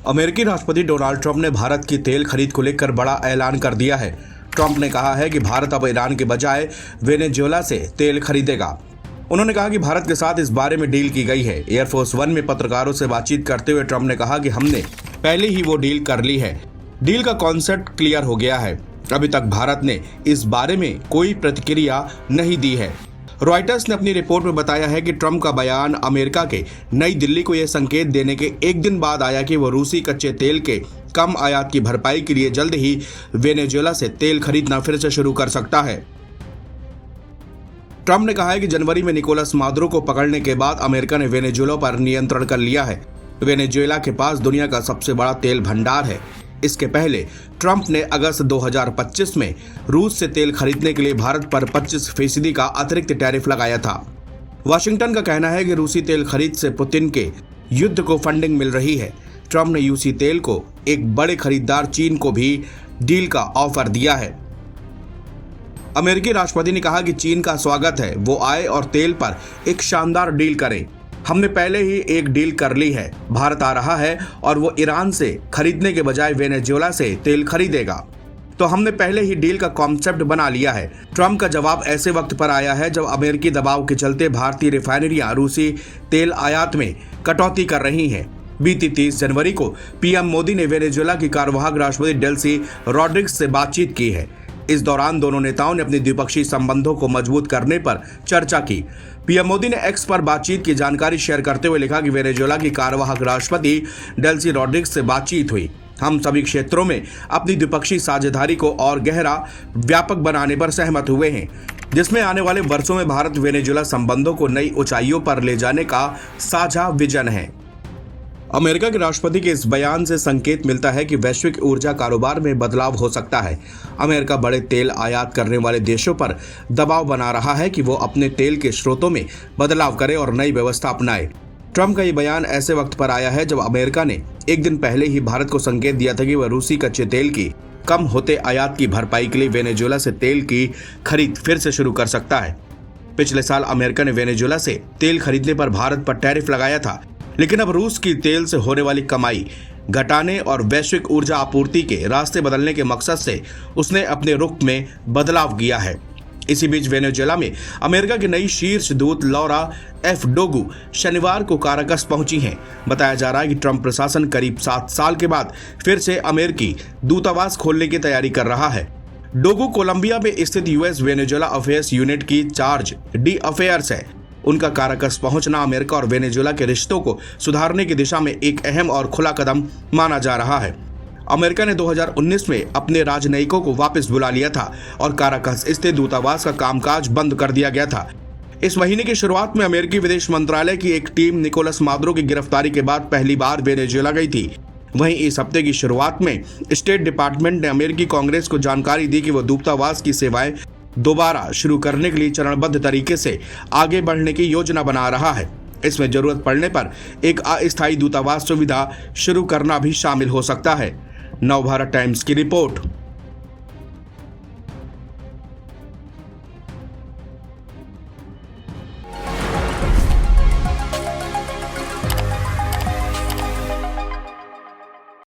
अमेरिकी राष्ट्रपति Donald Trump ने भारत की तेल खरीद को लेकर बड़ा ऐलान कर दिया है। ट्रंप ने कहा है कि भारत अब ईरान के बजाय वेनेजुएला से तेल खरीदेगा। उन्होंने कहा कि भारत के साथ इस बारे में डील की गई है। एयरफोर्स वन में पत्रकारों से बातचीत करते हुए ट्रंप ने कहा कि हमने पहले ही वो डील कर ली है। डील का कॉन्सेप्ट क्लियर हो गया है। अभी तक भारत ने इस बारे में कोई प्रतिक्रिया नहीं दी है। रॉयटर्स ने अपनी रिपोर्ट में बताया है कि ट्रंप का बयान अमेरिका के नई दिल्ली को यह संकेत देने के एक दिन बाद आया कि वो रूसी कच्चे तेल के कम आयात की भरपाई के लिए जल्द ही वेनेजुएला से तेल खरीदना फिर से शुरू कर सकता है। ट्रंप ने कहा है कि जनवरी में निकोलस मादुरो को पकड़ने के बाद अमेरिका ने वेनेजुएला पर नियंत्रण कर लिया है। वेनेजुएला के पास दुनिया का सबसे बड़ा तेल भंडार है। इसके पहले ट्रंप ने अगस्त 2025 में रूस से तेल खरीदने के लिए भारत पर 25% का अतिरिक्त टैरिफ लगाया था। वाशिंगटन का कहना है कि रूसी तेल खरीद से पुतिन के युद्ध को फंडिंग मिल रही है। ट्रंप ने रूसी तेल को एक बड़े खरीदार चीन को भी डील का ऑफर दिया है। अमेरिकी राष्ट्रपति ने कहा कि चीन का स्वागत है, वो आए और तेल पर एक शानदार डील करे। हमने पहले ही एक डील कर ली है। भारत आ रहा है और वो ईरान से खरीदने के बजाय वेनेजुएला से तेल खरीदेगा, तो हमने पहले ही डील का कॉन्सेप्ट बना लिया है। ट्रंप का जवाब ऐसे वक्त पर आया है जब अमेरिकी दबाव के चलते भारतीय रिफाइनरियां रूसी तेल आयात में कटौती कर रही हैं। बीती 30 जनवरी को पीएम मोदी ने वेनेजुएला की कार्यवाहक राष्ट्रपति डेल्सी रॉड्रिग्स से बातचीत की है। इस दौरान दोनों नेताओं ने अपने द्विपक्षीय संबंधों को मजबूत करने पर चर्चा की। पीएम मोदी ने एक्स पर बातचीत की जानकारी शेयर करते हुए लिखा कि वेनेजुएला की कार्यवाहक राष्ट्रपति डेल्सी रॉड्रिग्स से बातचीत हुई। हम सभी क्षेत्रों में अपनी द्विपक्षीय साझेदारी को और गहरा व्यापक बनाने पर सहमत हुए हैं, जिसमें आने वाले वर्षों में भारत वेनेजुएला संबंधों को नई ऊंचाइयों पर ले जाने का साझा विजन है। अमेरिका के राष्ट्रपति के इस बयान से संकेत मिलता है कि वैश्विक ऊर्जा कारोबार में बदलाव हो सकता है। अमेरिका बड़े तेल आयात करने वाले देशों पर दबाव बना रहा है कि वो अपने तेल के स्रोतों में बदलाव करे और नई व्यवस्था अपनाए। ट्रंप का ये बयान ऐसे वक्त पर आया है जब अमेरिका ने एक दिन पहले ही भारत को संकेत दिया था कि वह रूसी कच्चे तेल की कम होते आयात की भरपाई के लिए वेनेजुएला से तेल की खरीद फिर से शुरू कर सकता है। पिछले साल अमेरिका ने वेनेजुएला से तेल खरीदने पर भारत पर टैरिफ लगाया था, लेकिन अब रूस की तेल से होने वाली कमाई घटाने और वैश्विक ऊर्जा आपूर्ति के रास्ते बदलने के मकसद से उसने अपने रुख में बदलाव किया है। इसी बीच वेनेजुएला में अमेरिका की नई शीर्ष दूत लौरा एफ डोगू शनिवार को काराकस पहुंची हैं। बताया जा रहा है कि ट्रंप प्रशासन करीब 7 साल के बाद फिर से अमेरिकी दूतावास खोलने की तैयारी कर रहा है। डोगू कोलंबिया में स्थित यूएस वेनेजुएला अफेयर्स यूनिट की चार्ज डी अफेयर्स है। उनका काराकस पहुंचना अमेरिका और वेनेजुएला के रिश्तों को सुधारने की दिशा में एक अहम और खुला कदम माना जा रहा है। अमेरिका ने 2019 में अपने राजनयिकों को वापस बुला लिया था और काराकस स्थित दूतावास का कामकाज बंद कर दिया गया था। इस महीने की शुरुआत में अमेरिकी विदेश मंत्रालय की एक टीम निकोलस मादुरो की गिरफ्तारी के बाद पहली बार वेनेजुएला गई थी। वहीं इस हफ्ते की शुरुआत में स्टेट डिपार्टमेंट ने अमेरिकी कांग्रेस को जानकारी दी कि वो दूतावास की सेवाएं दोबारा शुरू करने के लिए चरणबद्ध तरीके से आगे बढ़ने की योजना बना रहा है। इसमें जरूरत पड़ने पर एक अस्थायी दूतावास सुविधा शुरू करना भी शामिल हो सकता है। नवभारत टाइम्स की रिपोर्ट।